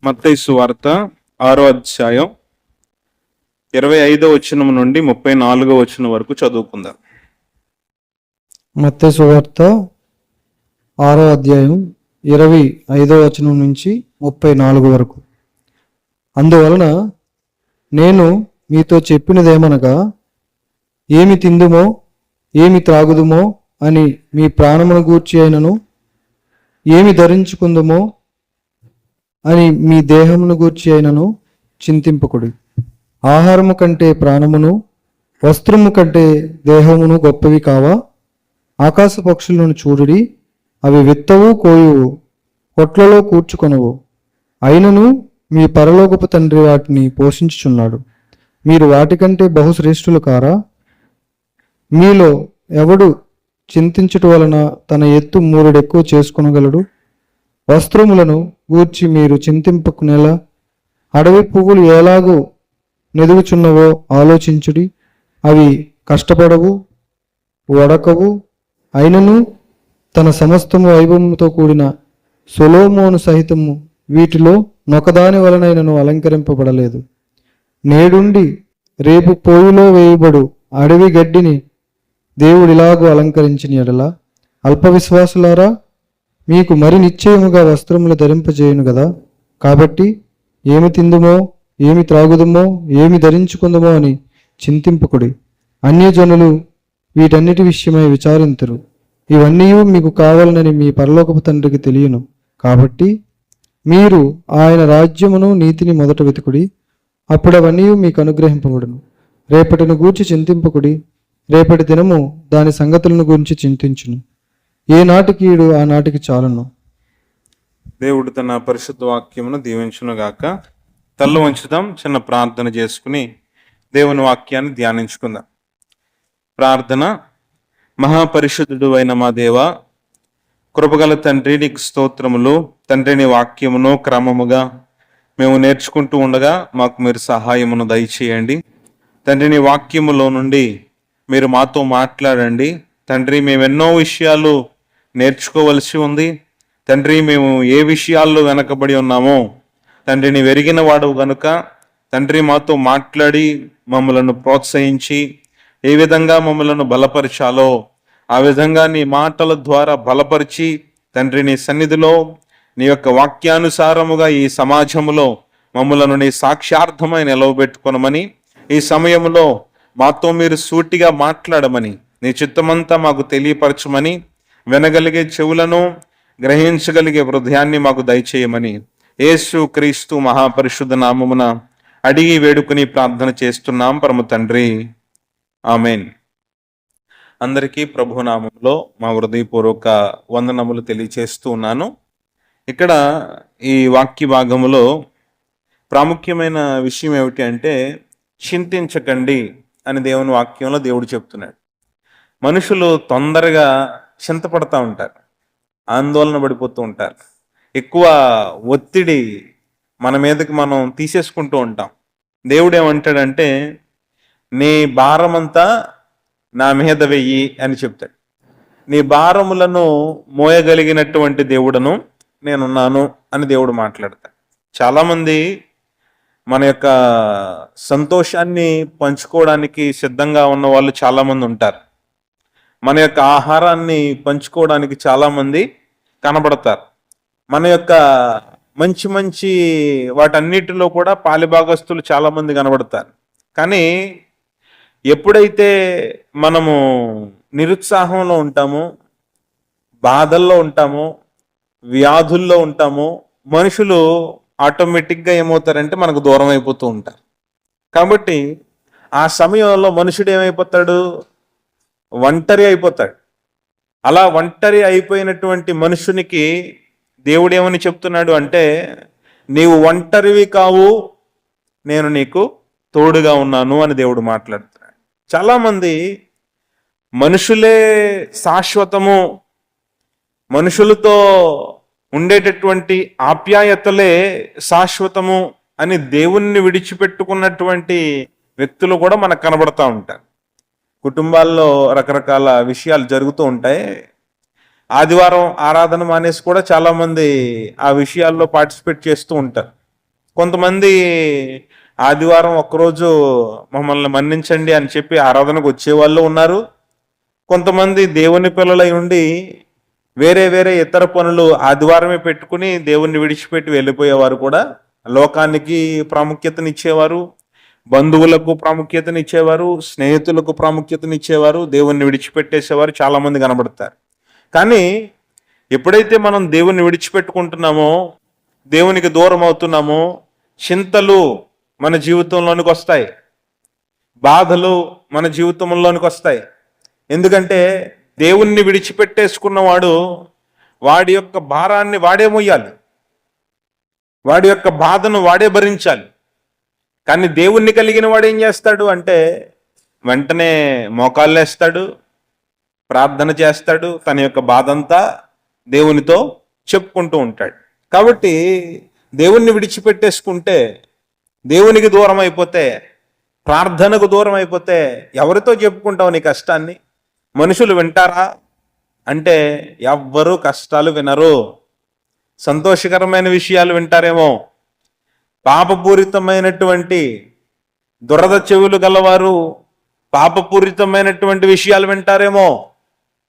మత్తయి సువార్త 6వ అధ్యాయం 25వ వచనం నుండి 34వ వచనం వరకు చదువుకుందాం. మత్తయి సువార్త 6వ అధ్యాయం 25వ వచనం నుంచి 34 వరకు. అందువలన నేను మీతో చెప్పినదేమనగా, ఏమి తిందుమో ఏమి త్రాగుదుమో అని మీ ప్రాణమును గూర్చి అయినను, ఏమి ధరించుకుందుమో అని మీ దేహమును గూర్చి అయినను చింతింపకుడి. ఆహారము కంటే ప్రాణమును, వస్త్రము కంటే దేహమును గొప్పవి కావా? ఆకాశ పక్షులను చూడుడి, అవి విత్తవు, కోయువు, కొట్లలో కూర్చుకొనవు, అయినను మీ పరలోకపు తండ్రి వాటిని పోషించుచున్నాడు. మీరు వాటికంటే బహుశ్రేష్ఠులు కారా? మీలో ఎవడు చింతించుట వలన తన ఎత్తు మూరెడెక్కువ చేసుకొనగలడు? వస్త్రములను గూర్చి మీరు చింతింపకునేలా అడవి పువ్వులు ఎలాగూ నెదుగుచున్నవో ఆలోచించుడి. అవి కష్టపడవు, వడకవు, అయినను తన సమస్తము వైభవముతో కూడిన సొలొమోను సహితము వీటిలో నొకదాని వలనైనను అలంకరింపబడలేదు. నేడుండి రేపు పోయిలో వేయబడు అడవి గడ్డిని దేవుడిలాగూ అలంకరించిన ఎడల, అల్ప విశ్వాసులారా, మీకు మరి నిశ్చయముగా వస్త్రములు ధరింపజేయును గదా. కాబట్టి ఏమి తిందుమో ఏమి త్రాగుదుమో ఏమి ధరించుకుందుమో అని చింతింపకుడి. అన్యజనులు వీటన్నిటి విషయమై విచారింతురు. ఇవన్నీ మీకు కావాలనని మీ పరలోకపు తండ్రికి తెలియను. కాబట్టి మీరు ఆయన రాజ్యమును నీతిని మొదట వెతుకుడి, అప్పుడు అవన్నీ మీకు అనుగ్రహింపబడును. రేపటిని గూర్చి చింతింపకుడి, రేపటి దినము దాని సంగతులను గురించి చింతించును. ఏ నాటికి ఈడు ఆ నాటికి చాలును. దేవుడు తన పరిశుద్ధ వాక్యమును దీవించునుగాక. తల్లు వంచుదాం, చిన్న ప్రార్థన చేసుకుని దేవుని వాక్యాన్ని ధ్యానించుకుందాం. ప్రార్థన. మహాపరిశుద్ధుడు అయిన మా దేవ, కృపగల తండ్రి, నీకు స్తోత్రములు. తండ్రి, నీ వాక్యమును క్రమముగా మేము నేర్చుకుంటూ ఉండగా మాకు మీరు సహాయమును దయచేయండి. తండ్రి, నీ వాక్యములో నుండి మీరు మాతో మాట్లాడండి. తండ్రి, మేము ఎన్నో విషయాలు నేర్చుకోవలసి ఉంది. తండ్రి, మేము ఏ విషయాల్లో వెనకబడి ఉన్నామో తండ్రి నీ వెరిగిన వాడు గనుక తండ్రి మాతో మాట్లాడి మమ్మలను ప్రోత్సహించి ఏ విధంగా మమ్మలను బలపరచాలో ఆ విధంగా నీ మాటల ద్వారా బలపరిచి తండ్రి నీ సన్నిధిలో నీ యొక్క వాక్యానుసారముగా ఈ సమాజములో మమ్మలను నీ సాక్ష్యార్థమై నిలవబెట్టుకొనమని, ఈ సమయంలో మాతో మీరు సూటిగా మాట్లాడమని, నీ చిత్తమంతా మాకు తెలియపరచమని, వినగలిగే చెవులను, గ్రహించగలిగే హృదయాన్ని మాకు దయచేయమని యేసు క్రీస్తు మహాపరిశుద్ధ నామమున అడిగి వేడుకుని ప్రార్థన చేస్తున్నాం పరమ తండ్రి, ఆమెన్. అందరికీ ప్రభునామంలో మా హృదయపూర్వక వందనములు తెలియచేస్తూ ఉన్నాను. ఇక్కడ ఈ వాక్య భాగములో ప్రాముఖ్యమైన విషయం ఏమిటి అంటే, చింతించకండి అని దేవుని వాక్యంలో దేవుడు చెప్తున్నాడు. మనుషులు తొందరగా చింతపడతా ఉంటారు, ఆందోళన పడిపోతూ ఉంటారు. ఎక్కువ ఒత్తిడి మన మీదకి మనం తీసేసుకుంటూ ఉంటాం. దేవుడు ఏమంటాడంటే, నీ భారమంతా నా మీద వెయ్యి అని చెప్తాడు. నీ భారములను మోయగలిగినటువంటి దేవుడను నేనున్నాను అని దేవుడు మాట్లాడతాడు. చాలామంది మన యొక్క సంతోషాన్ని పంచుకోవడానికి సిద్ధంగా ఉన్న వాళ్ళు చాలామంది ఉంటారు. మన యొక్క ఆహారాన్ని పంచుకోవడానికి చాలామంది కనబడతారు. మన యొక్క మంచి మంచి వాటన్నిటిలో కూడా పాలిభాగస్తులు చాలామంది కనబడతారు. కానీ ఎప్పుడైతే మనము నిరుత్సాహంలో ఉంటామో, బాధల్లో ఉంటామో, వ్యాధుల్లో ఉంటామో, మనుషులు ఆటోమేటిక్గా ఏమవుతారంటే మనకు దూరం అయిపోతూ ఉంటారు. కాబట్టి ఆ సమయంలో మనుషుడు ఏమైపోతాడు? ఒంటరి అయిపోతాడు. అలా ఒంటరి అయిపోయినటువంటి మనుషునికి దేవుడు ఏమని చెప్తున్నాడు అంటే, నీవు ఒంటరివి కావు, నేను నీకు తోడుగా ఉన్నాను అని దేవుడు మాట్లాడుతున్నాడు. చాలామంది మనుషులే శాశ్వతము, మనుషులతో ఉండేటటువంటి ఆప్యాయతలే శాశ్వతము అని దేవుణ్ణి విడిచిపెట్టుకున్నటువంటి వ్యక్తులు కూడా మనకు కనబడతా ఉంటారు. కుటుంబాల్లో రకరకాల విషయాలు జరుగుతూ ఉంటాయి. ఆదివారం ఆరాధన మానేసి కూడా చాలామంది ఆ విషయాల్లో పార్టిసిపేట్ చేస్తూ ఉంటారు. కొంతమంది ఆదివారం ఒక్కరోజు మమ్మల్ని మన్నించండి అని చెప్పి ఆరాధనకు వచ్చేవాళ్ళు ఉన్నారు. కొంతమంది దేవుని పిల్లలై ఉండి వేరే వేరే ఇతర పనులు ఆదివారమే పెట్టుకుని దేవుణ్ణి విడిచిపెట్టి వెళ్ళిపోయేవారు కూడా లోకానికి ప్రాముఖ్యతనిచ్చేవారు, బంధువులకు ప్రాముఖ్యతనిచ్చేవారు, స్నేహితులకు ప్రాముఖ్యతనిచ్చేవారు, దేవుణ్ణి విడిచిపెట్టేసేవారు చాలామంది కనబడతారు. కానీ ఎప్పుడైతే మనం దేవుణ్ణి విడిచిపెట్టుకుంటున్నామో, దేవునికి దూరం అవుతున్నామో, చింతలు మన జీవితంలోనికి వస్తాయి, బాధలు మన జీవితంలోనికి వస్తాయి. ఎందుకంటే దేవుణ్ణి విడిచిపెట్టేసుకున్నవాడు వాడి యొక్క భారాన్ని వాడే మోయాలి, వాడి యొక్క బాధను వాడే భరించాలి. కానీ దేవుణ్ణి కలిగిన వాడు ఏం చేస్తాడు అంటే వెంటనే మోకాళ్ళేస్తాడు, ప్రార్థన చేస్తాడు, తన యొక్క బాధంతా దేవునితో చెప్పుకుంటూ ఉంటాడు. కాబట్టి దేవుణ్ణి విడిచిపెట్టేసుకుంటే, దేవునికి దూరం అయిపోతే, ప్రార్థనకు దూరం అయిపోతే ఎవరితో చెప్పుకుంటావు నీ కష్టాన్ని? మనుషులు వింటారా అంటే ఎవ్వరూ కష్టాలు వినరు. సంతోషకరమైన విషయాలు వింటారేమో, పాపపూరితమైనటువంటి దురద చెవులు గలవారు పాపపూరితమైనటువంటి విషయాలు వింటారేమో,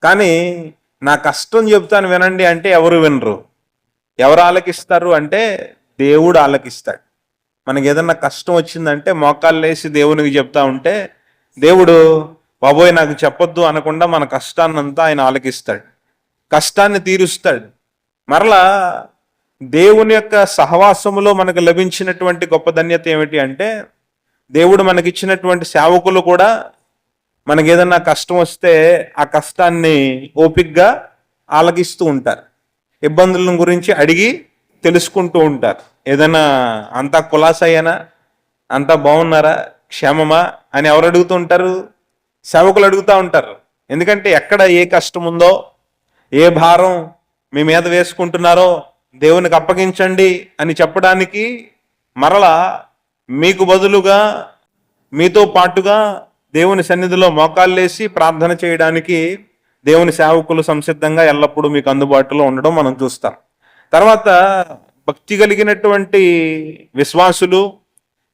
కానీ నా కష్టం చెప్తాను వినండి అంటే ఎవరు వినరు. ఎవరు ఆలకిస్తారు అంటే దేవుడు ఆలకిస్తాడు. మనకి ఏదన్నా కష్టం వచ్చిందంటే మోకాళ్ళు వేసి దేవునికి చెప్తా ఉంటే దేవుడు బాబోయ్ నాకు చెప్పొద్దు అనకుండా మన కష్టాన్నంతా ఆయన ఆలకిస్తాడు, కష్టాన్ని తీరుస్తాడు. మరలా దేవుని యొక్క సహవాసములో మనకు లభించినటువంటి గొప్ప ధన్యత ఏమిటి అంటే దేవుడు మనకిచ్చినటువంటి సేవకులు కూడా మనకి ఏదన్నా కష్టం వస్తే ఆ కష్టాన్ని ఓపికగా ఆలకిస్తూ ఉంటారు, ఇబ్బందుల గురించి అడిగి తెలుసుకుంటూ ఉంటారు. ఏదైనా అంతా కులాసయ్యానా, అంతా బాగున్నారా, క్షేమమా అని ఎవరు అడుగుతూ ఉంటారు? సేవకులు అడుగుతూ ఉంటారు. ఎందుకంటే ఎక్కడ ఏ కష్టం ఉందో, ఏ భారం మీ మీద వేసుకుంటున్నారో దేవునికి అప్పగించండి అని చెప్పడానికి, మరలా మీకు బదులుగా మీతో పాటుగా దేవుని సన్నిధిలో మోకాళ్ళేసి ప్రార్థన చేయడానికి దేవుని సేవకులు సంసిద్ధంగా ఎల్లప్పుడూ మీకు అందుబాటులో ఉండడం మనం చూస్తాం. తర్వాత భక్తి కలిగినటువంటి విశ్వాసులు,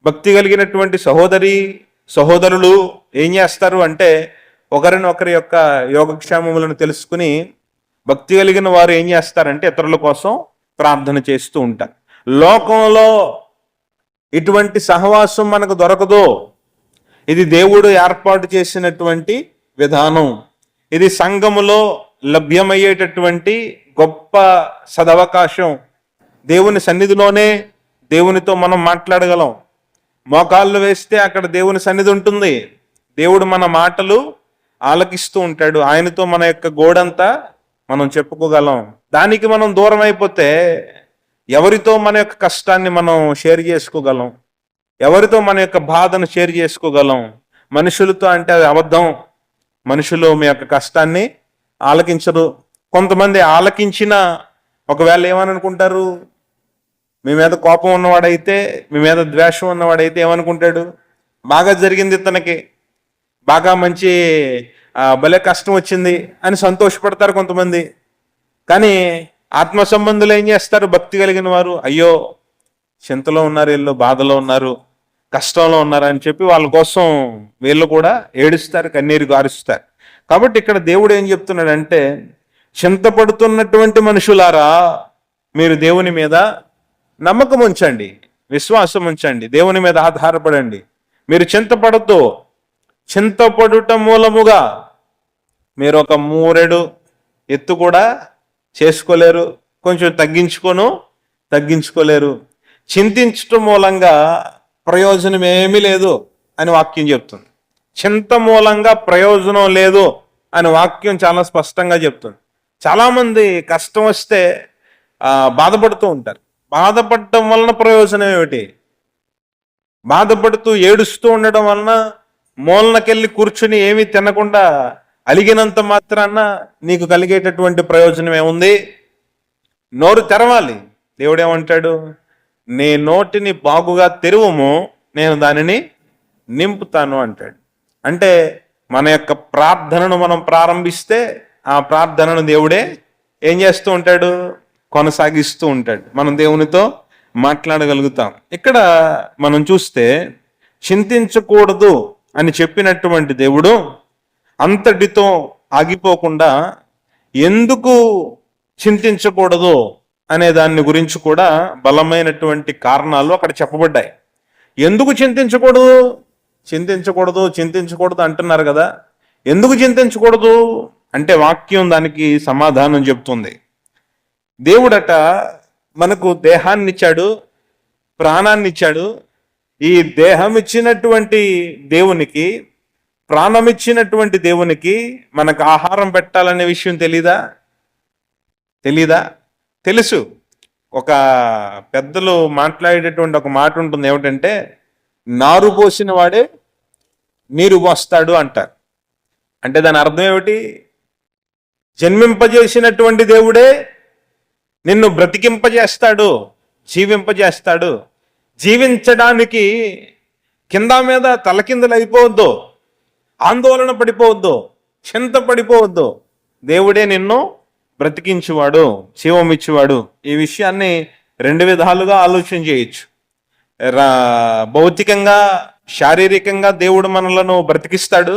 భక్తి కలిగినటువంటి సహోదరులు ఏం చేస్తారు అంటే ఒకరి యొక్క యోగక్షేమములను తెలుసుకుని భక్తి కలిగిన వారు ఏం చేస్తారంటే ఇతరుల కోసం ప్రార్థన చేస్తూ ఉంటారు. లోకంలో ఇటువంటి సహవాసం మనకు దొరకదు. ఇది దేవుడు ఏర్పాటు చేసినటువంటి విధానం. ఇది సంఘములో లభ్యమయ్యేటటువంటి గొప్ప సదవకాశం. దేవుని సన్నిధిలోనే దేవునితో మనం మాట్లాడగలం. మోకాళ్ళు వేస్తే అక్కడ దేవుని సన్నిధి ఉంటుంది. దేవుడు మన మాటలు ఆలకిస్తూ ఉంటాడు. ఆయనతో మన యొక్క గోడంతా మనం చెప్పుకోగలం. దానికి మనం దూరం అయిపోతే ఎవరితో మన యొక్క కష్టాన్ని మనం షేర్ చేసుకోగలం? ఎవరితో మన యొక్క బాధను షేర్ చేసుకోగలం? మనుషులతో అంటే అది అబద్ధం. మనుషులు మీ యొక్క కష్టాన్ని ఆలకించరు. కొంతమంది ఆలకించిన ఒకవేళ ఏమని అనుకుంటారు? మీ మీద కోపం ఉన్నవాడైతే, మీ మీద ద్వేషం ఉన్నవాడైతే ఏమనుకుంటాడు? బాగా జరిగింది ఇతనికి, బాగా మంచి భలే కష్టం వచ్చింది అని సంతోషపడతారు కొంతమంది. కానీ ఆత్మ సంబంధులు ఏం చేస్తారు? భక్తి కలిగిన వారు అయ్యో చింతలో ఉన్నారు, వీళ్ళు బాధలో ఉన్నారు, కష్టంలో ఉన్నారు అని చెప్పి వాళ్ళ కోసం వీళ్ళు కూడా ఏడుస్తారు, కన్నీరు గారుస్తారు. కాబట్టి ఇక్కడ దేవుడు ఏం చెప్తున్నాడంటే చింతపడుతున్నటువంటి మనుషులారా మీరు దేవుని మీద నమ్మకం ఉంచండి, విశ్వాసం ఉంచండి, దేవుని మీద ఆధారపడండి. మీరు చింతపడద్దు. చింతపడుట మూలముగా మీరు ఒక మూరెడు ఎత్తు కూడా చేసుకోలేరు, కొంచెం తగ్గించుకోలేరు. చింతించటం మూలంగా ప్రయోజనం ఏమీ లేదు అని వాక్యం చెప్తుంది. చింత మూలంగా ప్రయోజనం లేదు అని వాక్యం చాలా స్పష్టంగా చెప్తుంది. చాలామంది కష్టం వస్తే బాధపడుతూ ఉంటారు. బాధపడటం వలన ప్రయోజనం ఏమిటి? బాధపడుతూ ఏడుస్తూ ఉండడం వలన మూలనకెళ్ళి కూర్చుని ఏమీ తినకుండా అలిగినంత మాత్రాన నీకు కలిగేటటువంటి ప్రయోజనం ఏముంది? నోరు తెరవాలి. దేవుడు ఏమంటాడు? నీ నోటిని బాగుగా తెరువుము, నేను దానిని నింపుతాను అంటాడు. అంటే మన యొక్క ప్రార్థనను మనం ప్రారంభిస్తే ఆ ప్రార్థనను దేవుడే ఏం చేస్తూ ఉంటాడు? కొనసాగిస్తూ ఉంటాడు. మనం దేవునితో మాట్లాడగలుగుతాం. ఇక్కడ మనం చూస్తే చింతించకూడదు అని చెప్పినటువంటి దేవుడు అంతటితో ఆగిపోకుండా ఎందుకు చింతించకూడదు అనే దాని గురించి కూడా బలమైనటువంటి కారణాలు అక్కడ చెప్పబడ్డాయి. ఎందుకు చింతించకూడదు చింతించకూడదు చింతించకూడదు అంటున్నారు కదా, ఎందుకు చింతించకూడదు అంటే వాక్యం దానికి సమాధానం చెప్తుంది. దేవుడట మనకు దేహాన్ని ఇచ్చాడు, ప్రాణాన్ని ఇచ్చాడు. ఈ దేహం ఇచ్చినటువంటి దేవునికి, ప్రాణం ఇచ్చినటువంటి దేవునికి మనకు ఆహారం పెట్టాలనే విషయం తెలీదా? తెలుసు. ఒక పెద్దలు మాట్లాడేటటువంటి ఒక మాట ఉంటుంది, ఏమిటంటే నారు పోసిన వాడే నీరు పోస్తాడు అంటారు. అంటే దాని అర్థం ఏమిటి? జన్మింపజేసినటువంటి దేవుడే నిన్ను బ్రతికింపజేస్తాడు, జీవింపజేస్తాడు. జీవించడానికి కింద మీద తలకిందులు అయిపోవద్దు, ఆందోళన పడిపోవద్దు, చింత పడిపోవద్దు. దేవుడే నిన్ను బ్రతికించువాడు, జీవమిచ్చువాడు. ఈ విషయాన్ని రెండు విధాలుగా ఆలోచన చేయొచ్చు. భౌతికంగా, శారీరకంగా దేవుడు మనలను బ్రతికిస్తాడు.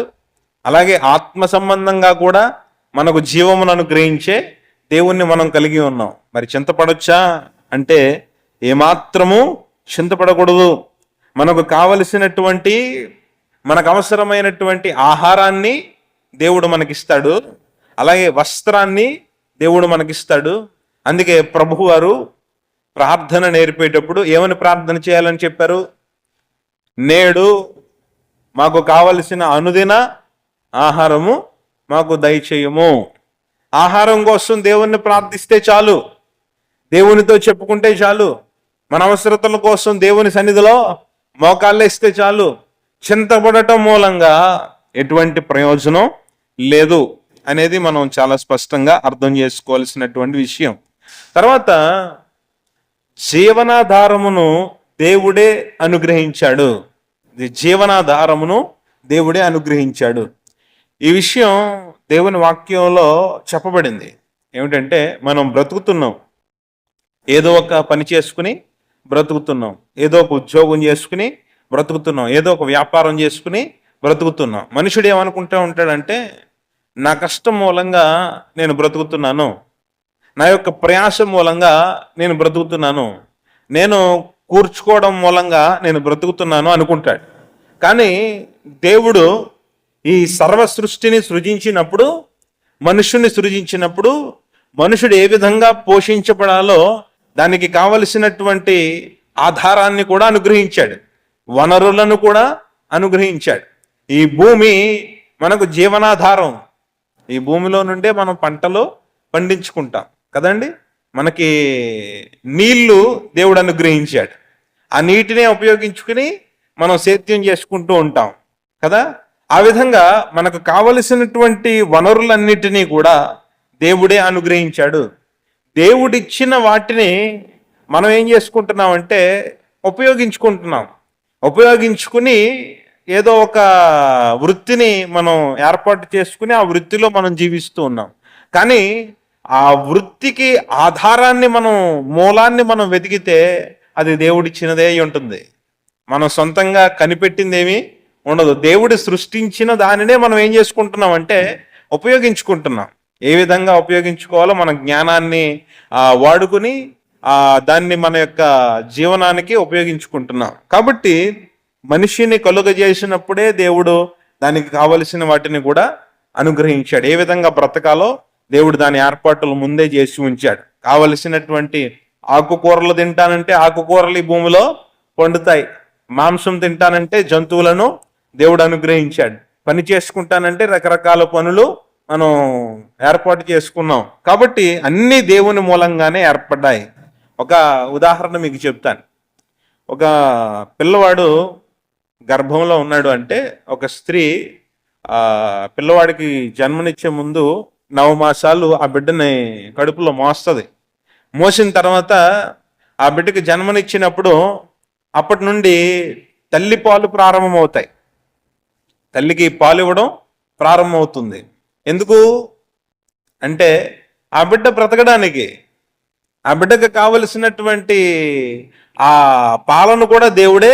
అలాగే ఆత్మ సంబంధంగా కూడా మనకు జీవమును అనుగ్రహించే దేవుణ్ణి మనం కలిగి ఉన్నాం. మరి చింతపడొచ్చా అంటే ఏమాత్రము చింతపడకూడదు. మనకు కావలసినటువంటి, మనకు అవసరమైనటువంటి ఆహారాన్ని దేవుడు మనకిస్తాడు, అలాగే వస్త్రాన్ని దేవుడు మనకిస్తాడు. అందుకే ప్రభువు వారు ప్రార్థన నేర్పేటప్పుడు ఏమని ప్రార్థన చేయాలని చెప్పారు? నేడు మాకు కావలసిన అనుదిన ఆహారము మాకు దయచేయము. ఆహారం కోసం దేవుణ్ణి ప్రార్థిస్తే చాలు, దేవునితో చెప్పుకుంటే చాలు, మన అవసరతల కోసం దేవుని సన్నిధిలో మోకాళ్ళేస్తే చాలు. చింతపడటం మూలంగా ఎటువంటి ప్రయోజనం లేదు అనేది మనం చాలా స్పష్టంగా అర్థం చేసుకోవాల్సినటువంటి విషయం. తర్వాత జీవనాధారమును దేవుడే అనుగ్రహించాడు. జీవనాధారమును దేవుడే అనుగ్రహించాడు. ఈ విషయం దేవుని వాక్యంలో చెప్పబడింది. ఏమిటంటే మనం బ్రతుకుతున్నాం, ఏదో ఒక పని చేసుకుని బ్రతుకుతున్నాం, ఏదో ఒక ఉద్యోగం చేసుకుని బ్రతుకుతున్నాం, ఏదో ఒక వ్యాపారం చేసుకుని బ్రతుకుతున్నాం. మనుషుడు ఏమనుకుంటూ ఉంటాడంటే నా కష్టం మూలంగా నేను బ్రతుకుతున్నాను, నా యొక్క ప్రయాసం మూలంగా నేను బ్రతుకుతున్నాను, నేను కూర్చుకోవడం మూలంగా నేను బ్రతుకుతున్నాను అనుకుంటాడు. కానీ దేవుడు ఈ సర్వ సృష్టిని సృజించినప్పుడు, మనుషుని సృజించినప్పుడు మనుషుడు ఏ విధంగా పోషించబడాలో దానికి కావలసినటువంటి ఆధారాన్ని కూడా అనుగ్రహించాడు, వనరులను కూడా అనుగ్రహించాడు. ఈ భూమి మనకు జీవనాధారం. ఈ భూమిలో నుండే మనం పంటలు పండించుకుంటాం కదండి. మనకి నీళ్లు దేవుడు అనుగ్రహించాడు, ఆ నీటినే ఉపయోగించుకుని మనం సేద్యం చేసుకుంటూ ఉంటాం కదా. ఆ విధంగా మనకు కావలసినటువంటి వనరులన్నిటినీ కూడా దేవుడే అనుగ్రహించాడు. దేవుడిచ్చిన వాటిని మనం ఏం చేసుకుంటున్నామంటే ఉపయోగించుకుని ఏదో ఒక వృత్తిని మనం ఏర్పాటు చేసుకుని ఆ వృత్తిలో మనం జీవిస్తూ ఉన్నాం. కానీ ఆ వృత్తికి ఆధారాన్ని మూలాన్ని మనం వెతికితే అది దేవుడిచ్చినదే అయి ఉంటుంది. మనం సొంతంగా కనిపెట్టిందేమీ ఉండదు. దేవుడు సృష్టించిన దానినే మనం ఏం చేసుకుంటున్నాం అంటే ఉపయోగించుకుంటున్నాం. ఏ విధంగా ఉపయోగించుకోవాలో మన జ్ఞానాన్ని వాడుకుని దాన్ని మన యొక్క జీవనానికి ఉపయోగించుకుంటున్నాం. కాబట్టి మనిషిని కలుగజేసినప్పుడే దేవుడు దానికి కావలసిన వాటిని కూడా అనుగ్రహించాడు. ఏ విధంగా బ్రతకాలో దేవుడు దాని ఏర్పాట్లు ముందే చేసి ఉంచాడు. కావలసినటువంటి ఆకుకూరలు తింటానంటే ఆకుకూరలు ఈ భూమిలో పండుతాయి, మాంసం తింటానంటే జంతువులను దేవుడు అనుగ్రహించాడు, పని చేసుకుంటానంటే రకరకాల పనులు మనం ఏర్పాటు చేసుకున్నాం. కాబట్టి అన్ని దేవుని మూలంగానే ఏర్పడ్డాయి. ఒక ఉదాహరణ మీకు చెప్తాను. ఒక పిల్లవాడు గర్భంలో ఉన్నాడు అంటే ఒక స్త్రీ పిల్లవాడికి జన్మనిచ్చే ముందు 9 మాసాలు ఆ బిడ్డని కడుపులో మోస్తుంది. మోసిన తర్వాత ఆ బిడ్డకి జన్మనిచ్చినప్పుడు అప్పటి నుండి తల్లి పాలు ప్రారంభమవుతాయి. తల్లికి పాలు ఇవ్వడం ప్రారంభమవుతుంది. ఎందుకు అంటే ఆ బిడ్డ బ్రతకడానికి, ఆ బిడ్డకు కావలసినటువంటి ఆ పాలను కూడా దేవుడే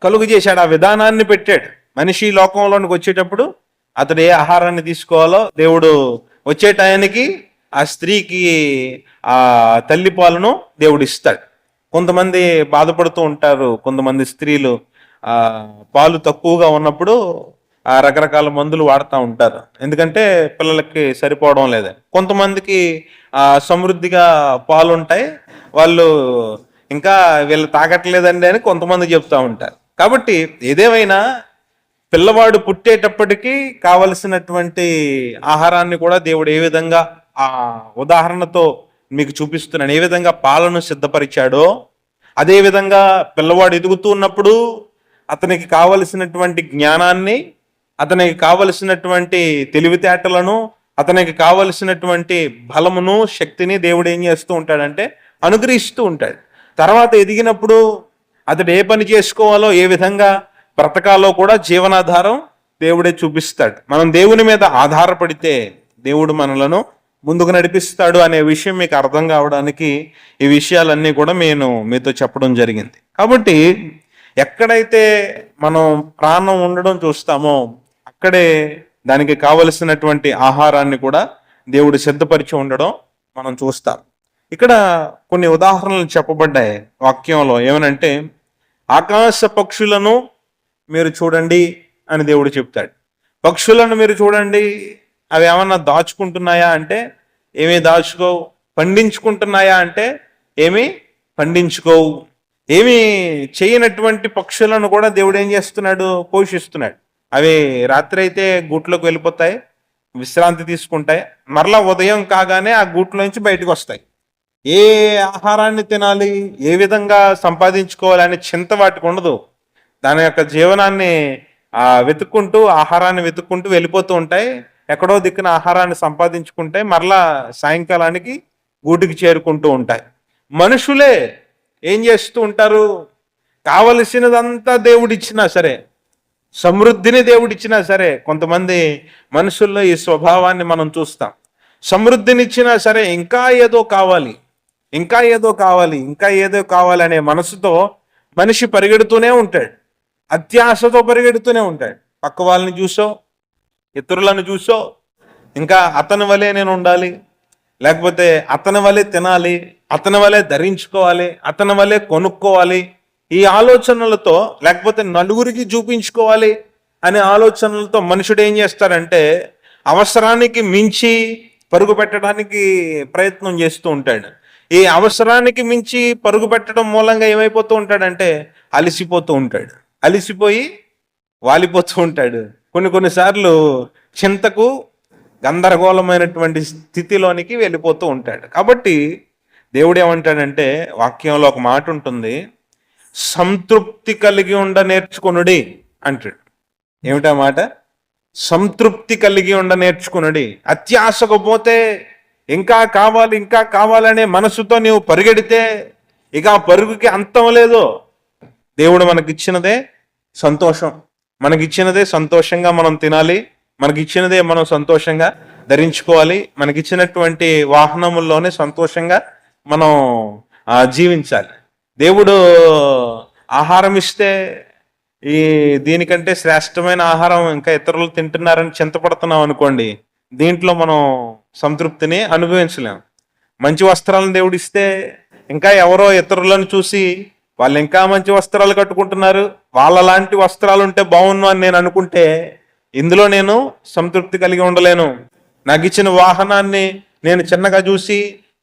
కలుగు చేశాడు, ఆ విధానాన్ని పెట్టాడు. మనిషి లోకంలోనికి వచ్చేటప్పుడు అతడు ఏ ఆహారాన్ని తీసుకోవాలో దేవుడు వచ్చే టయానికి ఆ స్త్రీకి ఆ తల్లి పాలను దేవుడు ఇస్తాడు. కొంతమంది బాధపడుతూ ఉంటారు, కొంతమంది స్త్రీలు ఆ పాలు తక్కువగా ఉన్నప్పుడు ఆ రకరకాల మందులు వాడుతూ ఉంటారు, ఎందుకంటే పిల్లలకి సరిపోవడం లేదని. కొంతమందికి సమృద్ధిగా పాలు ఉంటాయి, వాళ్ళు ఇంకా వీళ్ళు తాగట్లేదండి అని కొంతమంది చెప్తూ ఉంటారు. కాబట్టి ఏదేమైనా పిల్లవాడు పుట్టేటప్పటికీ కావలసినటువంటి ఆహారాన్ని కూడా దేవుడు ఏ విధంగా ఆ ఉదాహరణతో మీకు చూపిస్తున్నాను, ఏ విధంగా పాలను సిద్ధపరిచాడో అదే విధంగా పిల్లవాడు ఎదుగుతూ ఉన్నప్పుడు అతనికి కావలసినటువంటి జ్ఞానాన్ని, అతనికి కావలసినటువంటి తెలివితేటలను, అతనికి కావలసినటువంటి బలమును, శక్తిని దేవుడు ఏం చేస్తూ ఉంటాడంటే అనుగ్రహిస్తూ ఉంటాడు. తర్వాత ఎదిగినప్పుడు అతడు ఏ పని చేసుకోవాలో, ఏ విధంగా బ్రతకాలో కూడా జీవనాధారం దేవుడే చూపిస్తాడు. మనం దేవుని మీద ఆధారపడితే దేవుడు మనలను ముందుకు నడిపిస్తాడు అనే విషయం మీకు అర్థం కావడానికి ఈ విషయాలన్నీ కూడా నేను మీతో చెప్పడం జరిగింది. కాబట్టి ఎక్కడైతే మనం ప్రాణం ఉండడం చూస్తామో అక్కడే దానికి కావలసినటువంటి ఆహారాన్ని కూడా దేవుడు సిద్ధపరిచి ఉండడం మనం చూస్తాం. ఇక్కడ కొన్ని ఉదాహరణలు చెప్పబడ్డాయి వాక్యంలో. ఏమనంటే ఆకాశ పక్షులను మీరు చూడండి అని దేవుడు చెప్తాడు. పక్షులను మీరు చూడండి, అవి ఏమన్నా దాచుకుంటున్నాయా అంటే ఏమీ దాచుకోవు. పండించుకుంటున్నాయా అంటే ఏమీ పండించుకోవు. ఏమీ చేయనటువంటి పక్షులను కూడా దేవుడు ఏం చేస్తున్నాడు, పోషిస్తున్నాడు. అవి రాత్రి అయితే గూట్లోకి వెళ్ళిపోతాయి, విశ్రాంతి తీసుకుంటాయి, మరలా ఉదయం కాగానే ఆ గూట్లోంచి బయటకు వస్తాయి. ఏ ఆహారాన్ని తినాలి, ఏ విధంగా సంపాదించుకోవాలి అనే చింత వాటికి ఉండదు. దాని యొక్క జీవనాన్ని వెతుక్కుంటూ, ఆహారాన్ని వెతుక్కుంటూ వెళ్ళిపోతూ ఉంటాయి. ఎక్కడో దిక్కున ఆహారాన్ని సంపాదించుకుంటే మరలా సాయంకాలానికి గూటికి చేరుకుంటూ ఉంటాయి. మనుషులే ఏం చేస్తూ ఉంటారు, కావలసినదంతా దేవుడిచ్చినా సరే, సమృద్ధిని దేవుడిచ్చినా సరే, కొంతమంది మనుషుల్లో ఈ స్వభావాన్ని మనం చూస్తాం. సమృద్ధినిచ్చినా సరే ఇంకా ఏదో కావాలి, ఇంకా ఏదో కావాలి, ఇంకా ఏదో కావాలి అనే మనసుతో మనిషి పరిగెడుతూనే ఉంటాడు, అత్యాశతో పరిగెడుతూనే ఉంటాడు. పక్క వాళ్ళని చూసో, ఇతరులను చూసో, ఇంకా అతని వలె నేను ఉండాలి, లేకపోతే అతని వలె తినాలి, అతని వలె ధరించుకోవాలి, అతని వలె కొనుక్కోవాలి, ఈ ఆలోచనలతో, లేకపోతే నలుగురికి చూపించుకోవాలి అనే ఆలోచనలతో మనుషుడు ఏం చేస్తాడంటే అవసరానికి మించి పరుగు పెట్టడానికి ప్రయత్నం చేస్తూ ఉంటాడు. ఈ అవసరానికి మించి పరుగు పెట్టడం మూలంగా ఏమైపోతూ ఉంటాడంటే అలసిపోతూ ఉంటాడు, అలసిపోయి వాలిపోతూ ఉంటాడు. కొన్నిసార్లు చింతకు గందరగోళమైనటువంటి స్థితిలోనికి వెళ్ళిపోతూ ఉంటాడు. కాబట్టి దేవుడు ఏమంటాడంటే వాక్యంలో ఒక మాట ఉంటుంది, సంతృప్తి కలిగి ఉండ నేర్చుకొనుడి అంటాడు. ఏమిటా మాట? సంతృప్తి కలిగి ఉండ నేర్చుకునుడి. అత్యాశకు పోతే ఇంకా కావాలి, ఇంకా కావాలనే మనసుతో నీవు పరిగెడితే ఇక ఆ పరుగుకి అంతం లేదు. దేవుడు మనకిచ్చినదే సంతోషం, మనకిచ్చినదే సంతోషంగా మనం తినాలి, మనకిచ్చినదే మనం సంతోషంగా ధరించుకోవాలి, మనకిచ్చినటువంటి వాహనముల్లోనే సంతోషంగా మనం జీవించాలి. దేవుడు ఆహారం ఇస్తే దీనికంటే శ్రేష్టమైన ఆహారం ఇంకా ఇతరులు తింటున్నారని చింతపడుతున్నాం అనుకోండి, దీంట్లో మనం సంతృప్తిని అనుభవించలేం. మంచి వస్త్రాలను దేవుడు ఇస్తే ఇంకా ఎవరో ఇతరులను చూసి వాళ్ళు ఇంకా మంచి వస్త్రాలు కట్టుకుంటున్నారు, వాళ్ళ లాంటి వస్త్రాలు ఉంటే బాగున్ను అని నేను అనుకుంటే ఇందులో నేను సంతృప్తి కలిగి ఉండలేను. నాకు ఇచ్చిన వాహనాన్ని నేను చిన్నగా చూసి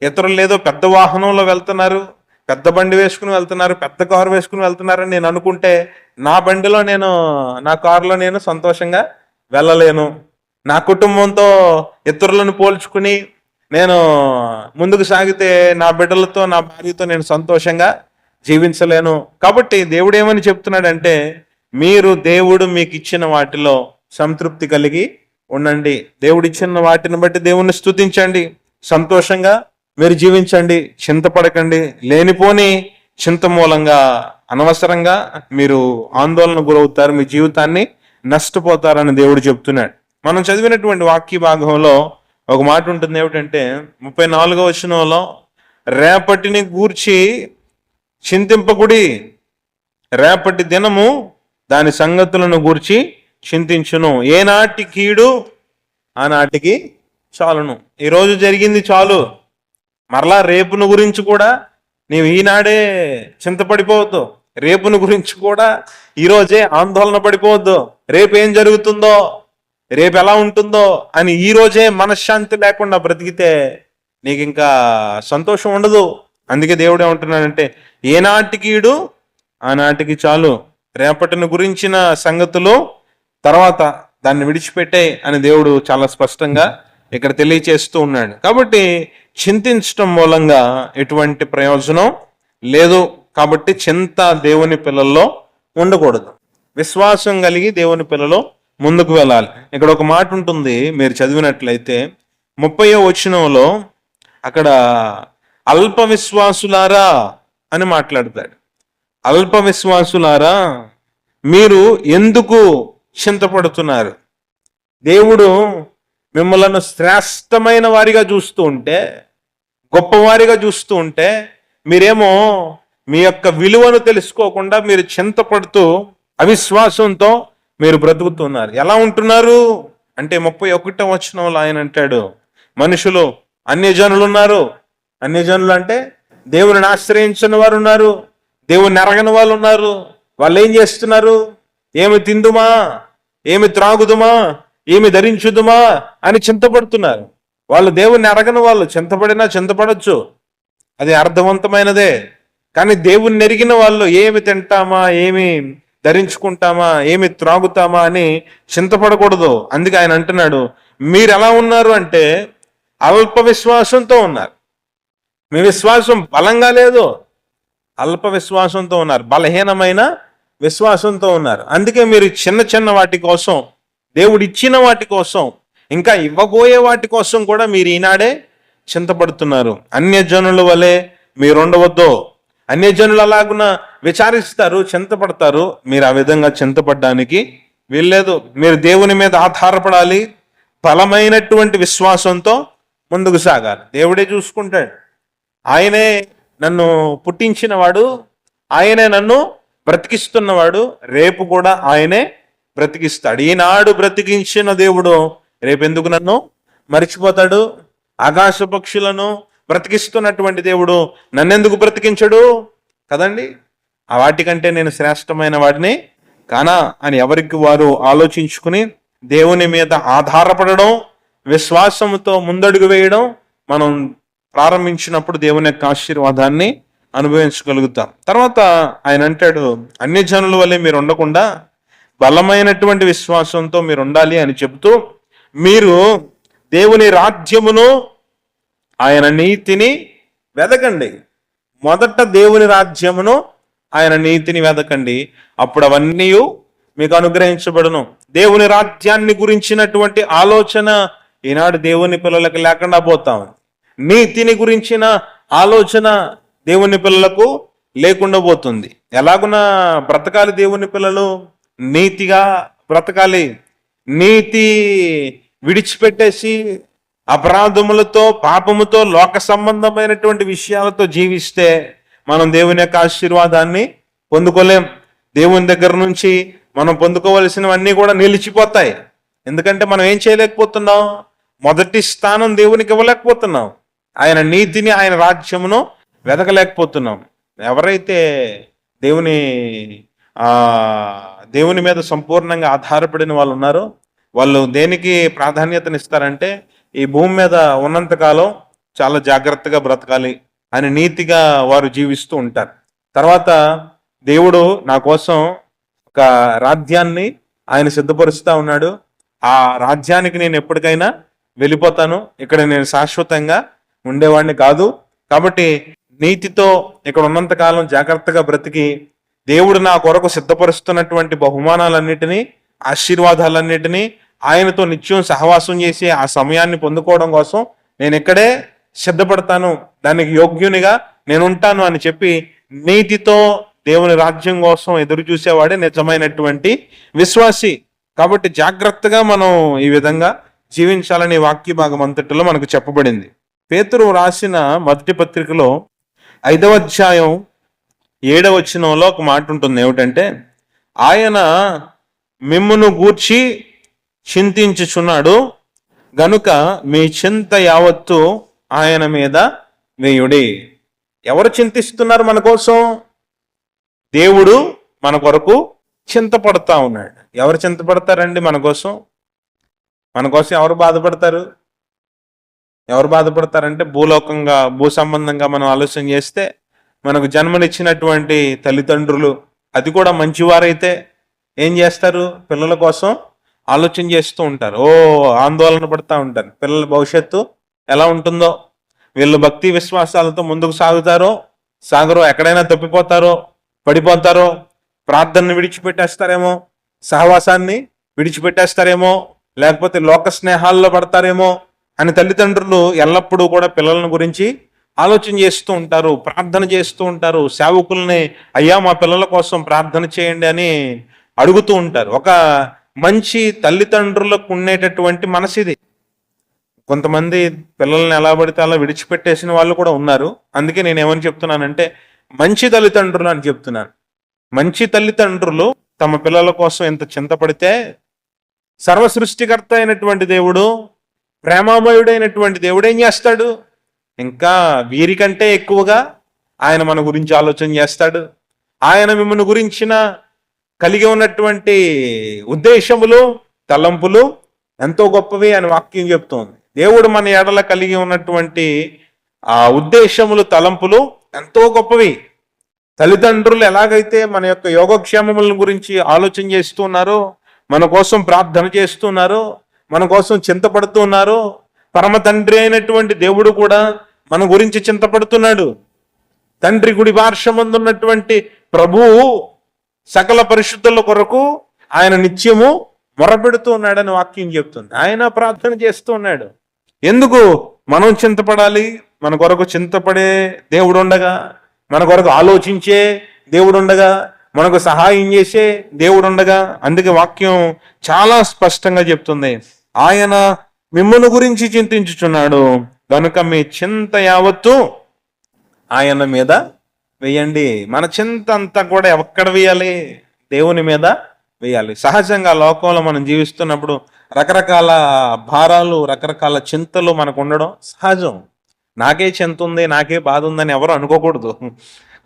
ఇతరులు ఏదో పెద్ద వాహనంలో వెళ్తున్నారు, పెద్ద బండి వేసుకుని వెళ్తున్నారు, పెద్ద కారు వేసుకుని వెళ్తున్నారని నేను అనుకుంటే నా బండిలో నేను, నా కారులో నేను సంతోషంగా వెళ్ళలేను. నా కుటుంబంతో ఇతరులను పోల్చుకుని నేను ముందుకు సాగితే నా బిడ్డలతో, నా భార్యతో నేను సంతోషంగా జీవించలేను. కాబట్టి దేవుడు ఏమని చెప్తున్నాడంటే మీరు దేవుడు మీకు ఇచ్చిన వాటిలో సంతృప్తి కలిగి ఉండండి. దేవుడు ఇచ్చిన వాటిని బట్టి దేవుణ్ణి స్తుతించండి, సంతోషంగా మీరు జీవించండి, చింతపడకండి. లేనిపోని చింత మూలంగా అనవసరంగా మీరు ఆందోళన గురవుతారు, మీ జీవితాన్ని నష్టపోతారని దేవుడు చెప్తున్నాడు. మనం చదివినటువంటి వాక్య భాగంలో ఒక మాట ఉంటుంది, ఏమిటంటే 34వ వచనంలో రేపటిని గూర్చి చింతింపకుడి, రేపటి దినము దాని సంగతులను గూర్చి చింతించును. ఏనాటి కీడు ఆనాటికి చాలును. ఈరోజు జరిగింది చాలు, మరలా రేపును గురించి కూడా నీవు ఈనాడే చింతపడిపోవద్దు. రేపును గురించి కూడా ఈరోజే ఆందోళన పడిపోవద్దు. రేపు ఏం జరుగుతుందో, రేపు ఎలా ఉంటుందో అని ఈరోజే మనశ్శాంతి లేకుండా బ్రతికితే నీకు ఇంకా సంతోషం ఉండదు. అందుకే దేవుడు ఏమంటున్నాడంటే, ఏనాటి కీడు ఆనాటికి చాలు, రేపటిని గురించిన సంగతులు తర్వాత దాన్ని విడిచిపెట్టే అని దేవుడు చాలా స్పష్టంగా ఇక్కడ తెలియచేస్తూ ఉన్నాడు. కాబట్టి చింతించటం మూలంగా ఎటువంటి ప్రయోజనం లేదు. కాబట్టి చింత దేవుని పిల్లల్లో ఉండకూడదు. విశ్వాసం కలిగి దేవుని పిల్లలు ముందుకు వెళ్ళాలి. ఇక్కడ ఒక మాట ఉంటుంది, మీరు చదివినట్లయితే 30వ వచనంలో అక్కడ అల్ప విశ్వాసులారా అని మాట్లాడతాడు. అల్ప విశ్వాసులారా, మీరు ఎందుకు చింతపడుతున్నారు? దేవుడు మిమ్మలను శ్రేష్టమైన వారిగా చూస్తూ ఉంటే, గొప్పవారిగా చూస్తూ ఉంటే, మీరేమో మీ యొక్క విలువను తెలుసుకోకుండా మీరు చింతపడుతూ అవిశ్వాసంతో మీరు బ్రతుకుతున్నారు. ఎలా ఉంటున్నారు అంటే 31వ వచనంలో ఆయన అంటాడు, మనుషులు అన్యజనులు ఉన్నారు. అన్యజనులు అంటే దేవుని ఆశ్రయించిన వారు ఉన్నారు, దేవుని ఎరగని వాళ్ళు ఉన్నారు. వాళ్ళు ఏం చేస్తున్నారు? ఏమి తిందుమా, ఏమి త్రాగుదుమా, ఏమి ధరించుదుమా అని చింతపడుతున్నారు. వాళ్ళు దేవుణ్ణి ఎరగని వాళ్ళు. చింతపడినా చింతపడచ్చు, అది అర్థవంతమైనదే. కానీ దేవుణ్ణి ఎరిగిన వాళ్ళు ఏమి తింటామా, ఏమి ధరించుకుంటామా, ఏమి త్రాగుతామా అని చింతపడకూడదు. అందుకే ఆయన అంటున్నాడు, మీరు ఎలా ఉన్నారు అంటే అల్ప విశ్వాసంతో ఉన్నారు. మీ విశ్వాసం బలంగా లేదు, అల్ప విశ్వాసంతో ఉన్నారు, బలహీనమైన విశ్వాసంతో ఉన్నారు. అందుకే మీరు చిన్న చిన్న వాటి కోసం, దేవుడు ఇచ్చిన వాటి కోసం, ఇంకా ఇవ్వబోయే వాటి కోసం కూడా మీరు ఈనాడే చింతపడుతున్నారు. అన్యజనుల వలె మీరు ఉండవద్దు. అన్యజనులు అలాగున విచారిస్తారు, చింతపడతారు. మీరు ఆ విధంగా చింతపడడానికి వీల్లేదు. మీరు దేవుని మీద ఆధారపడాలి, బలమైనటువంటి విశ్వాసంతో ముందుకు సాగాలి. దేవుడే చూసుకుంటాడు. ఆయనే నన్ను పుట్టించిన వాడు, ఆయనే నన్ను బ్రతికిస్తున్నవాడు, రేపు కూడా ఆయనే బ్రతికిస్తాడు. ఈనాడు బ్రతికించిన దేవుడు రేపెందుకు నన్ను మరిచిపోతాడు? ఆకాశ పక్షులను బ్రతికిస్తున్నటువంటి దేవుడు నన్నెందుకు బ్రతికించడు కదండి? ఆ వాటికంటే నేను శ్రేష్టమైన వాడిని కానా అని ఎవరికి వారు ఆలోచించుకుని దేవుని మీద ఆధారపడడం, విశ్వాసంతో ముందడుగు వేయడం మనం ప్రారంభించినప్పుడు దేవుని యొక్క ఆశీర్వాదాన్ని అనుభవించగలుగుతాం. తర్వాత ఆయన అంటాడు, అన్యజనుల వల్లే మీరు ఉండకుండా బలమైనటువంటి విశ్వాసంతో మీరు ఉండాలి అని చెబుతూ, మీరు దేవుని రాజ్యమును ఆయన నీతిని వెదకండి. మొదట దేవుని రాజ్యమును ఆయన నీతిని వెదకండి, అప్పుడు అవన్నీ మీకు అనుగ్రహించబడును. దేవుని రాజ్యాన్ని గురించినటువంటి ఆలోచన ఈనాడు దేవుని పిల్లలకు లేకుండా పోతాం. నీతిని గురించిన ఆలోచన దేవుని పిల్లలకు లేకుండా పోతుంది. ఎలాగున బ్రతకాలి దేవుని పిల్లలు? నీతిగా బ్రతకాలి. నీతి విడిచిపెట్టేసి అపరాధములతో, పాపముతో, లోక సంబంధమైనటువంటి విషయాలతో జీవిస్తే మనం దేవుని యొక్క ఆశీర్వాదాన్ని పొందుకోలేం. దేవుని దగ్గర నుంచి మనం పొందుకోవలసినవన్నీ కూడా నిలిచిపోతాయి. ఎందుకంటే మనం ఏం చేయలేకపోతున్నాం? మొదటి స్థానం దేవునికి ఇవ్వలేకపోతున్నాం. ఆయన నీతిని, ఆయన రాజ్యమును వెతకలేకపోతున్నాం. ఎవరైతే దేవుని మీద సంపూర్ణంగా ఆధారపడిన వాళ్ళు ఉన్నారో వాళ్ళు దేనికి ప్రాధాన్యతనిస్తారంటే, ఈ భూమి మీద ఉన్నంతకాలం చాలా జాగ్రత్తగా బ్రతకాలి అని నీతిగా వారు జీవిస్తూ ఉంటారు. తర్వాత దేవుడు నా కోసం ఒక రాజ్యాన్ని ఆయన సిద్ధపరుస్తూ ఉన్నాడు. ఆ రాజ్యానికి నేను ఎప్పటికైనా వెళ్ళిపోతాను, ఇక్కడ నేను శాశ్వతంగా ఉండేవాడిని కాదు. కాబట్టి నీతితో ఇక్కడ ఉన్నంతకాలం జాగ్రత్తగా బ్రతికి దేవుడు నా కొరకు సిద్ధపరుస్తున్నటువంటి బహుమానాలన్నిటినీ, ఆశీర్వాదాలన్నిటినీ ఆయనతో నిత్యం సహవాసం చేసి ఆ సమయాన్ని పొందుకోవడం కోసం నేను ఇక్కడే సిద్ధపడతాను, దానికి యోగ్యునిగా నేను ఉంటాను అని చెప్పి నీతితో దేవుని రాజ్యం కోసం ఎదురు చూసేవాడే నిజమైనటువంటి విశ్వాసి. కాబట్టి జాగ్రత్తగా మనం ఈ విధంగా జీవించాలని వాక్య భాగం అంతటిలో మనకు చెప్పబడింది. పేతురు రాసిన మొదటి పత్రికలో 5వ అధ్యాయం 7వ వచనంలో ఒక మాట ఉంటుంది, ఏమిటంటే ఆయన మిమ్మును గూర్చి చింతించుచున్నాడు గనుక మీ చింత యావత్తు ఆయన మీద వేయుడి. ఎవరు చింతిస్తున్నారు మన కోసం? దేవుడు మన కొరకు చింతపడతా ఉన్నాడు. ఎవరు చింతపడతారండి మన కోసం? మన కోసం ఎవరు బాధపడతారు? ఎవరు బాధపడతారంటే భూలోకంగా, భూ సంబంధంగా మనం ఆలోచన చేస్తే మనకు జన్మనిచ్చినటువంటి తల్లిదండ్రులు, అది కూడా మంచివారైతే ఏం చేస్తారు? పిల్లల కోసం ఆలోచన చేస్తూ ఉంటారు. ఆందోళన పడుతూ ఉంటారు. పిల్లల భవిష్యత్తు ఎలా ఉంటుందో, వీళ్ళు భక్తి విశ్వాసాలతో ముందుకు సాగరో, ఎక్కడైనా తప్పిపోతారో, పడిపోతారో, ప్రార్థనను విడిచిపెట్టేస్తారేమో, సహవాసాన్ని విడిచిపెట్టేస్తారేమో, లేకపోతే లోక స్నేహాల్లో పడతారేమో అని తల్లిదండ్రులు ఎల్లప్పుడూ కూడా పిల్లల గురించి ఆలోచన చేస్తూ ఉంటారు, ప్రార్థన చేస్తూ ఉంటారు. సేవకుల్ని, అయ్యా మా పిల్లల కోసం ప్రార్థన చేయండి అని అడుగుతూ ఉంటారు. ఒక మంచి తల్లిదండ్రులకు ఉండేటటువంటి మనసిది. కొంతమంది పిల్లల్ని ఎలా పడితే అలా విడిచిపెట్టేసిన వాళ్ళు కూడా ఉన్నారు. అందుకే నేను ఏమని చెప్తున్నానంటే మంచి తల్లిదండ్రులు అని చెప్తున్నాను. మంచి తల్లిదండ్రులు తమ పిల్లల కోసం ఎంత చింతపడితే, సర్వసృష్టికర్త అయినటువంటి దేవుడు, ప్రేమామయుడైనటువంటి దేవుడు ఏం చేస్తాడు? ఇంకా వీరికంటే ఎక్కువగా ఆయన మన గురించి ఆలోచన చేస్తాడు. ఆయన మిమ్మల్ని గురించిన కలిగి ఉన్నటువంటి ఉద్దేశములు, తలంపులు ఎంతో గొప్పవి అని వాక్యం చెప్తోంది. దేవుడు మన ఎడల కలిగి ఉన్నటువంటి ఆ ఉద్దేశములు, తలంపులు ఎంతో గొప్పవి. తల్లిదండ్రులు ఎలాగైతే మన యొక్క యోగక్షేమముల గురించి ఆలోచన చేస్తున్నారో, మన కోసం ప్రార్థన చేస్తున్నారో, మన కోసం చింతపడుతున్నారో, పరమ తండ్రి అయినటువంటి దేవుడు కూడా మన గురించి చింతపడుతున్నాడు. తండ్రి కుడి పార్శ్వమందున్నటువంటి ప్రభువు సకల పరిశుద్ధుల కొరకు ఆయన నిత్యము మొరపెడుతూ ఉన్నాడని వాక్యం చెప్తుంది. ఆయన ప్రార్థన చేస్తూ ఉన్నాడు. ఎందుకు మనం చింతపడాలి? మన కొరకు చింతపడే దేవుడు ఉండగా, మన కొరకు ఆలోచించే దేవుడు ఉండగా, మనకు సహాయం చేసే దేవుడు ఉండగా. అందుకే వాక్యం చాలా స్పష్టంగా చెప్తుంది, ఆయన మిమ్మల్ని గురించి చింతించుచున్నాడు కనుక మీ చింత యావత్తు ఆయన మీద వేయండి. మన చింత అంతా కూడా ఎక్కడ వేయాలి? దేవుని మీద వేయాలి. సహజంగా లోకంలో మనం జీవిస్తున్నప్పుడు రకరకాల భారాలు, రకరకాల చింతలు మనకు ఉండడం సహజం. నాకే చింత ఉంది, నాకే బాధ ఉందని ఎవరు అనుకోకూడదు.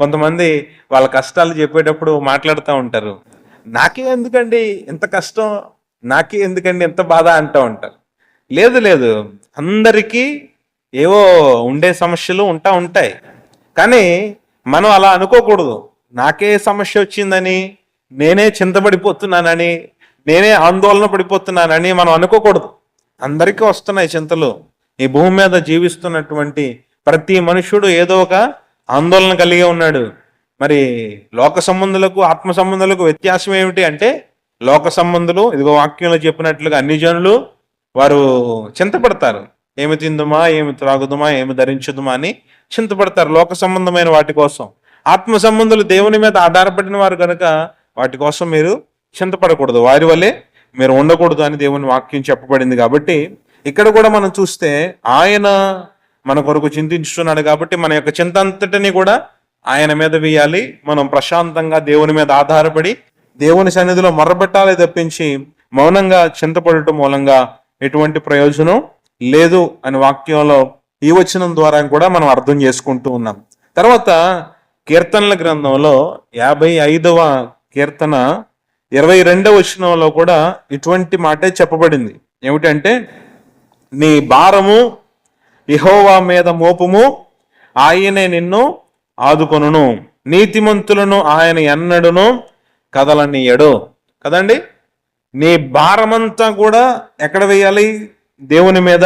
కొంతమంది వాళ్ళ కష్టాలు చెప్పేటప్పుడు మాట్లాడుతూ ఉంటారు, నాకే ఎందుకండి ఇంత కష్టం, నాకే ఎందుకండి ఇంత బాధ అంటూ ఉంటారు. లేదు, అందరికీ ఏవో ఉండే సమస్యలు ఉంటాయి. కానీ మనం అలా అనుకోకూడదు. నాకే సమస్య వచ్చిందని, నేనే చింతపడిపోతున్నానని, నేనే ఆందోళన పడిపోతున్నానని మనం అనుకోకూడదు. అందరికీ వస్తున్నాయి చింతలు. ఈ భూమి మీద జీవిస్తున్నటువంటి ప్రతి మనుషుడు ఏదో ఒక ఆందోళన కలిగి ఉన్నాడు. మరి లోక సంబంధులకు, ఆత్మ సంబంధులకు వ్యత్యాసం ఏమిటి అంటే, లోక సంబంధులు ఇదిగో వాక్యంలో చెప్పినట్లుగా అన్ని జనులు వారు చింతపడతారు. ఏమి తిందుమా, ఏమి త్రాగుదుమా, ఏమి ధరించుదుమా అని చింతపడతారు లోక సంబంధమైన వాటి కోసం. ఆత్మ సంబంధులు దేవుని మీద ఆధారపడిన వారు కనుక వాటి కోసం మీరు చింతపడకూడదు, వారి వల్లే మీరు ఉండకూడదు అని దేవుని వాక్యం చెప్పబడింది. కాబట్టి ఇక్కడ కూడా మనం చూస్తే ఆయన మన కొరకు చింతించుతున్నాడు. కాబట్టి మన యొక్క చింత అంతటిని కూడా ఆయన మీద వేయాలి. మనం ప్రశాంతంగా దేవుని మీద ఆధారపడి దేవుని సన్నిధిలో మొర్రబెట్టాలి తప్పించి మౌనంగా చింతపడటం మూలంగా ఎటువంటి ప్రయోజనం లేదు అని వాక్యంలో ఈ వచనం ద్వారా కూడా మనం అర్థం చేసుకుంటూ ఉన్నాం. తర్వాత కీర్తనల గ్రంథంలో 55వ కీర్తన 22వ వచనంలో కూడా ఇటువంటి మాటే చెప్పబడింది. ఏమిటంటే, నీ భారము యెహోవా మీద మోపుము, ఆయనే నిన్ను ఆదుకొనును, నీతిమంతులను ఆయన ఎన్నడును కదలనీయడు. కదండి, నీ భారమంతా కూడా ఎక్కడ వేయాలి? దేవుని మీద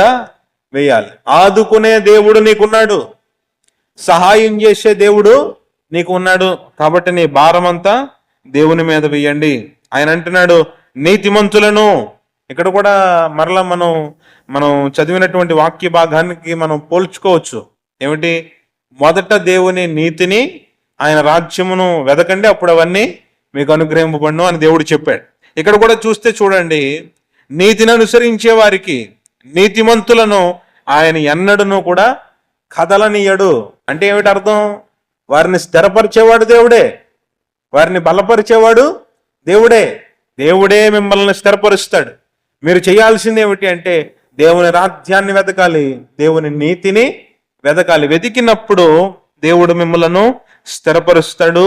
వేయాలి. ఆదుకునే దేవుడు నీకున్నాడు, సహాయం చేసే దేవుడు నీకు ఉన్నాడు. కాబట్టి నీ భారమంతా దేవుని మీద వేయండి. ఆయన అంటున్నాడు నీతిమంతులను. ఇక్కడ కూడా మరలా మనం చదివినటువంటి వాక్య భాగానికి మనం పోల్చుకోవచ్చు. ఏమిటి? మొదట దేవుని నీతిని, ఆయన రాజ్యమును వెదకండి, అప్పుడు అవన్నీ మీకు అనుగ్రహింపబడును అని దేవుడు చెప్పాడు. ఇక్కడ కూడా చూస్తే చూడండి, నీతిని అనుసరించే వారికి, నీతిమంతులను ఆయన ఎన్నడూను కూడా కదలనీయడు. అంటే ఏమిటి అర్థం? వారిని స్థిరపరిచేవాడు దేవుడే, వారిని బలపరిచేవాడు దేవుడే. దేవుడే మిమ్మల్ని స్థిరపరుస్తాడు. మీరు చేయాల్సింది ఏమిటి అంటే దేవుని రాజ్యాన్ని వెతకాలి, దేవుని నీతిని వెతకాలి. వెతికినప్పుడు దేవుడు మిమ్మలను స్థిరపరుస్తాడు,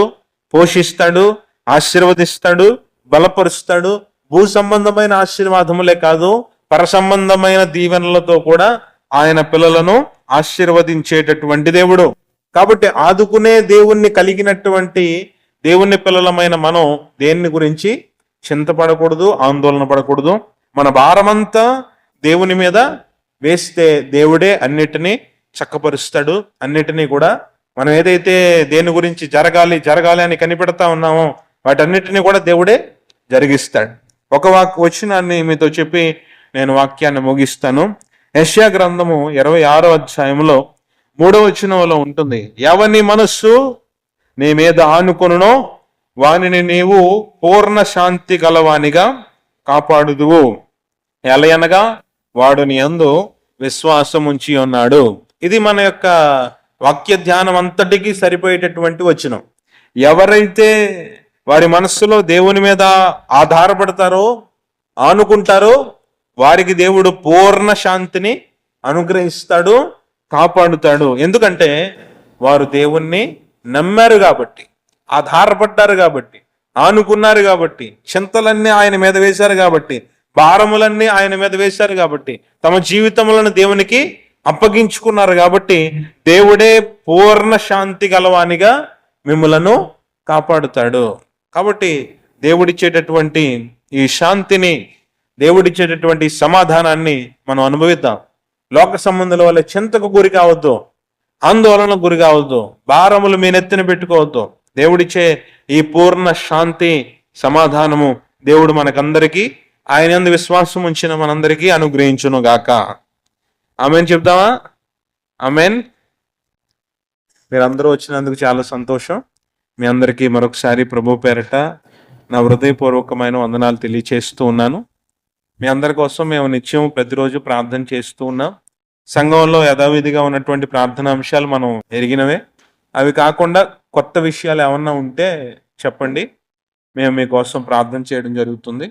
పోషిస్తాడు, ఆశీర్వదిస్తాడు, బలపరుస్తాడు. భూ సంబంధమైన ఆశీర్వాదములే కాదు, పర సంబంధమైన దీవెనలతో కూడా ఆయన పిల్లలను ఆశీర్వదించేటటువంటి దేవుడు. కాబట్టి ఆదుకునే దేవుణ్ణి కలిగినటువంటి దేవుని పిల్లలమైన మనం దేన్ని గురించి చింతపడకూడదు, ఆందోళన పడకూడదు. మన భారమంతా దేవుని మీద వేస్తే దేవుడే అన్నిటినీ చక్కపరుస్తాడు. అన్నిటినీ కూడా మనం ఏదైతే దేని గురించి జరగాలి అని కనిపెడతా ఉన్నామో వాటన్నిటినీ కూడా దేవుడే జరిగిస్తాడు. ఒక వచనాన్ని మీతో చెప్పి నేను వాక్యాన్ని ముగిస్తాను. యెషయా గ్రంథము 26వ అధ్యాయంలో 3వ వచనంలో ఉంటుంది, ఎవని మనస్సు నీ మీద ఆనుకొనునో వానిని నీవు పూర్ణ శాంతి గలవానిగా కాపాడుదువు, ఎలయనగా వాడు నీ యందు విశ్వాసం ఉంచి ఉన్నాడు. ఇది మన యొక్క వాక్య ధ్యానం అంతటికీ సరిపోయేటటువంటి వచనం. ఎవరైతే వారి మనస్సులో దేవుని మీద ఆధారపడతారో, ఆనుకుంటారో, వారికి దేవుడు పూర్ణ శాంతిని అనుగ్రహిస్తాడు, కాపాడుతాడు. ఎందుకంటే వారు దేవుణ్ణి నమ్మారు కాబట్టి, ఆధారపడ్డారు కాబట్టి, ఆనుకున్నారు కాబట్టి, చింతలన్నీ ఆయన మీద వేశారు కాబట్టి, భారములన్నీ ఆయన మీద వేశారు కాబట్టి, తమ జీవితములను దేవునికి అప్పగించుకున్నారు కాబట్టి దేవుడే పూర్ణ శాంతి గలవానిగా మిమ్మలను కాపాడుతాడు. కాబట్టి దేవుడిచ్చేటటువంటి ఈ శాంతిని, దేవుడిచ్చేటటువంటి సమాధానాన్ని మనం అనుభవిద్దాం. లోక సంబంధుల వల్ల చింతకు గురి కావద్దు, ఆందోళనకు గురి కావద్దు, భారములు మీ నెత్తిన పెట్టుకోవద్దు. దేవుడిచ్చే ఈ పూర్ణ శాంతి, సమాధానము దేవుడు మనకందరికీ, ఆయన యందు విశ్వాసం ఉంచిన మనందరికీ అనుగ్రహించును గాక. ఆమెన్ చెప్దామా? ఆమెన్. మీరందరూ వచ్చినందుకు చాలా సంతోషం. మీ అందరికీ మరొకసారి ప్రభు పేరట నా హృదయపూర్వకమైన వందనాలు తెలియచేస్తూ ఉన్నాను. మీ అందరి కోసం మేము నిత్యం ప్రతిరోజు ప్రార్థన చేస్తూ ఉన్నాం. సంఘంలో యథావిధిగా ఉన్నటువంటి ప్రార్థనా అంశాలు మనం ఎరిగినవే. అవి కాకుండా కొత్త విషయాలు ఏమన్నా ఉంటే చెప్పండి, మేము మీకోసం ప్రార్థన చేయడం జరుగుతుంది.